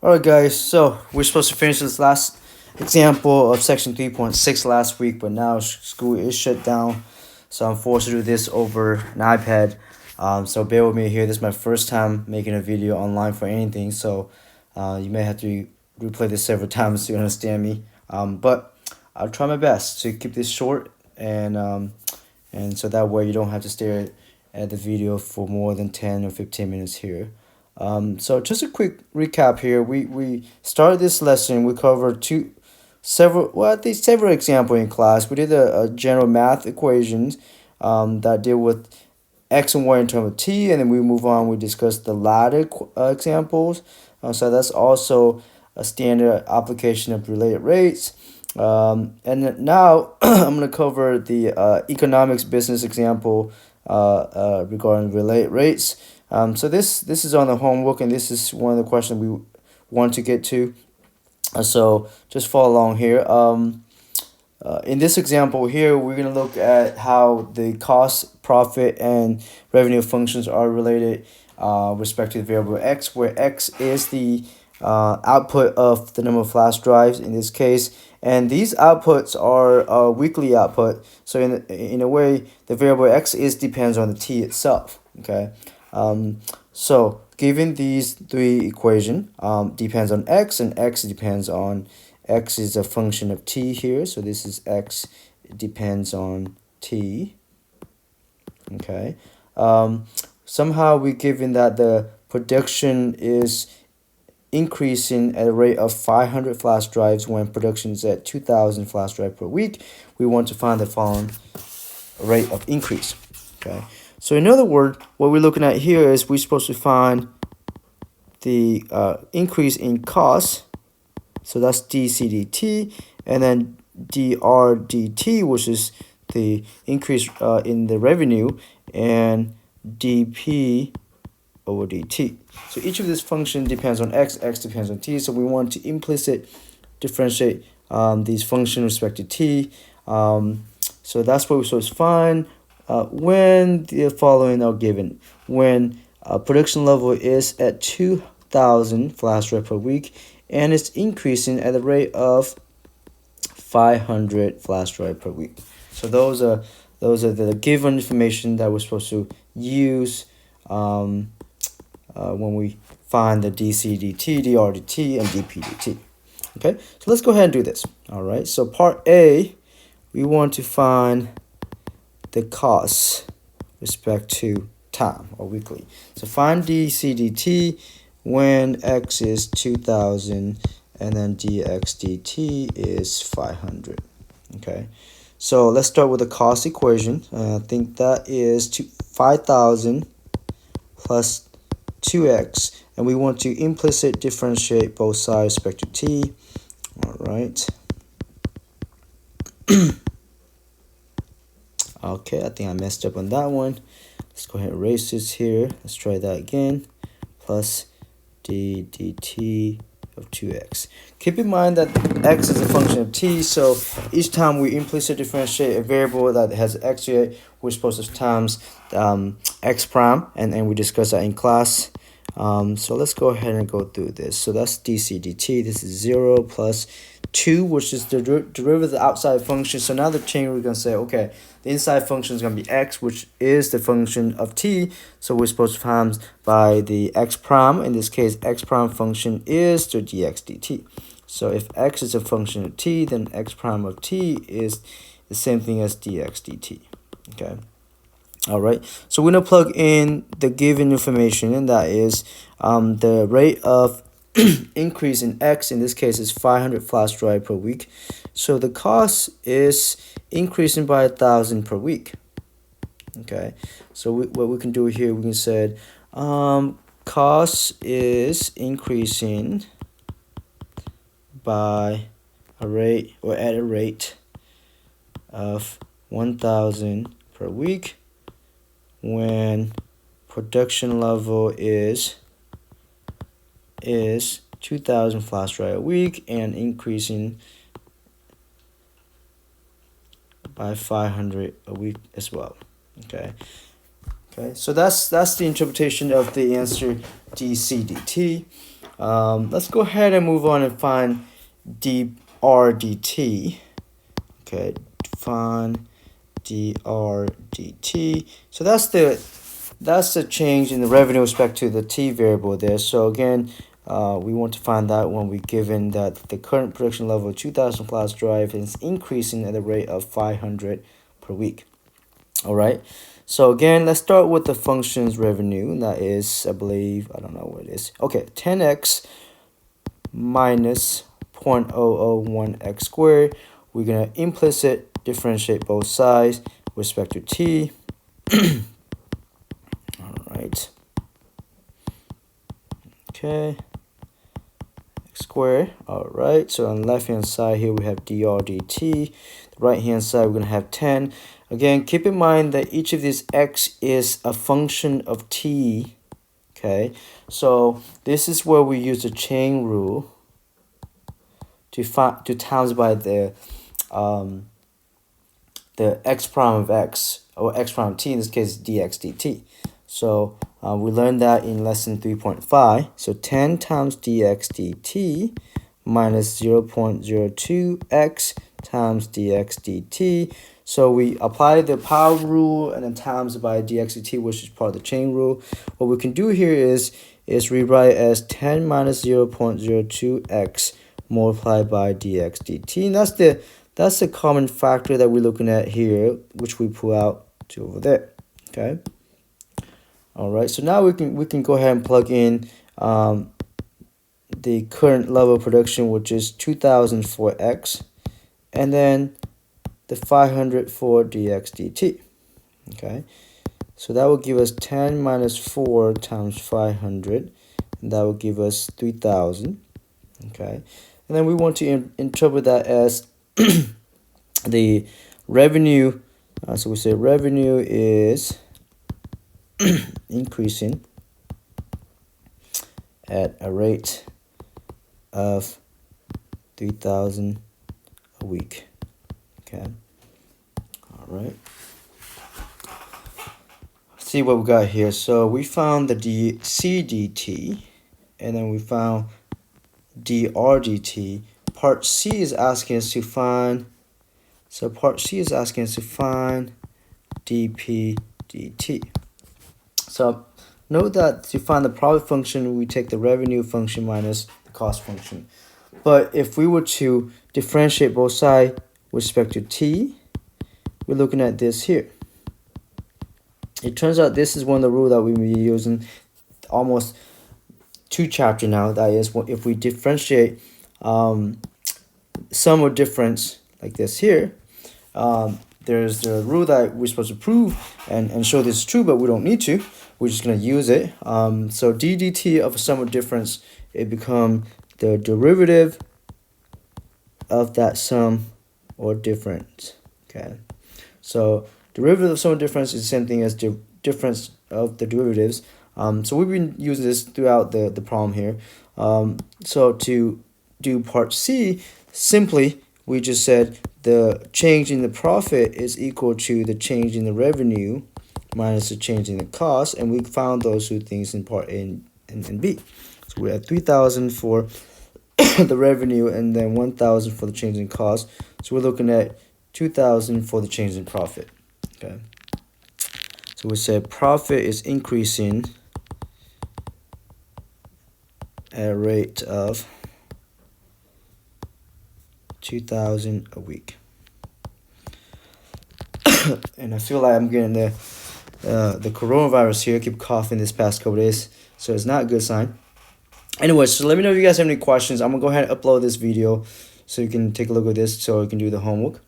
Alright guys, so we're supposed to finish this last example of section 3.6 last week, but now school is shut down, so I'm forced to do this over an iPad. So bear with me here. This is my first time making a video online for anything, so you may have to replay this several times to understand me. But I'll try my best to keep this short, and so that way you don't have to stare at the video for more than 10 or 15 minutes here. So just a quick recap here. We started this lesson. We covered several examples in class. We did a general math equations that deal with x and y in terms of t, and then we move on. We discussed the ladder examples. So that's also a standard application of related rates. And now I'm going to cover the economics business example regarding related rates. So this is on the homework, and this is one of the questions we want to get to. So just follow along here. In this example here, we're going to look at how the cost, profit, and revenue functions are related respect to the variable x, where x is the output of the number of flash drives in this case, and these outputs are weekly output. So in a way, the variable x depends on the t itself. Okay, so given these three equation, depends on x, and x depends on x is a function of t here. So this is x depends on t. Okay, somehow we're given that the production is increasing at a rate of 500 flash drives when production is at 2,000 flash drive per week. We want to find the following rate of increase. Okay, so in other words, what we're looking at here is we're supposed to find the increase in cost. So that's dc dt, and then dr dt, which is the increase in the revenue, and dp over dt. So each of these functions depends on x depends on t. So we want to implicit differentiate these functions with respect to t. So that's what we're supposed to find when the following are given. When production level is at 2,000 flash drive per week, and it's increasing at the rate of 500 flash drive per week. So those are the given information that we're supposed to use when we find the dc dt, dr dt, and dp dt. Okay, so let's go ahead and do this. All right, so part A, we want to find the cost respect to time or weekly. So find dc dt when x is 2,000, and then dx dt is 500. Okay, so let's start with the cost equation. I think that is 5,000 plus 2x, and we want to implicit differentiate both sides respect to t. All right. Okay, I think I messed up on that one. Let's go ahead and erase this here. Let's try that again. Plus d dt of 2x. Keep in mind that x is a function of t, so each time we implicit differentiate a variable that has x here, we're supposed to times x prime, and we discussed that in class. So let's go ahead and go through this. So that's dc dt. This is 0 plus 2, which is the derivative of the outside function. So now the change, we're going to say, okay, the inside function is going to be x, which is the function of t. So we're supposed to times by the x prime. In this case, x prime function is the dx dt. So if x is a function of t, then x prime of t is the same thing as dx dt. Okay. All right. So we're going to plug in the given information, and that is the rate of increase in x, in this case, is 500 flash drive per week. So the cost is increasing by 1,000 per week. Okay, so what we can do here, we can say cost is increasing by a rate, or at a rate of 1,000 per week when production level is 2,000 flash drive a week, and increasing by 500 a week as well. Okay, so that's the interpretation of the answer dc dt. Let's go ahead and move on and find drdt. Okay, find drdt. So that's the change in the revenue with respect to the t variable there. So again, we want to find that when we given that the current production level of 2,000 flash drive is increasing at a rate of 500 per week. All right. So again, let's start with the functions revenue. That is, I believe, I don't know what it is. Okay, 10x minus 0.001x squared. We're gonna implicit differentiate both sides with respect to t. All right. Okay. X squared. All right. So on the left hand side here we have dr dt. The right hand side we're gonna have 10. Again, keep in mind that each of these x is a function of t. Okay. So this is where we use the chain rule to times by the x prime of x, or x prime of t, in this case dx dt. So we learned that in lesson 3.5. So 10 times dx dt minus 0.02x times dx dt. So we apply the power rule and then times by dx dt, which is part of the chain rule. What we can do here is rewrite as 10 minus 0.02x multiplied by dx dt. And that's the common factor that we're looking at here, which we pull out to over there. Okay. All right. So now we can go ahead and plug in the current level of production, which is 2,000 for x, and then the 500 for dx dt. Okay. So that will give us 10 minus 4 times 500, and that will give us 3,000. Okay. And then we want to interpret that as the revenue. So we say revenue is increasing at a rate of 3,000 a week. Okay. All right. See what we got here. So we found the CDT, and then we found drdt. Part C is asking us to find. So part C is asking us to find dp dt. So note that to find the profit function, we take the revenue function minus the cost function. But if we were to differentiate both sides with respect to t, we're looking at this here. It turns out this is one of the rules that we've been using almost 2 chapters now. That is, if we differentiate sum or difference like this here, there's the rule that we're supposed to prove and show this is true, but we don't need to. We're just going to use it. So d dt of a sum or difference, it become the derivative of that sum or difference. Okay. So derivative of sum or difference is the same thing as the difference of the derivatives. So we've been using this throughout the problem here. So to do part C, simply we just said the change in the profit is equal to the change in the revenue minus the change in the cost, and we found those two things in part A and B. So we had 3,000 for the revenue and then 1,000 for the change in cost. So we're looking at 2,000 for the change in profit. Okay. So we said profit is increasing at a rate of 2,000 a week. And I feel like I'm getting the coronavirus here. I keep coughing this past couple days, so it's not a good sign. Anyway, so let me know if you guys have any questions. I'm gonna go ahead and upload this video so you can take a look at this so you can do the homework.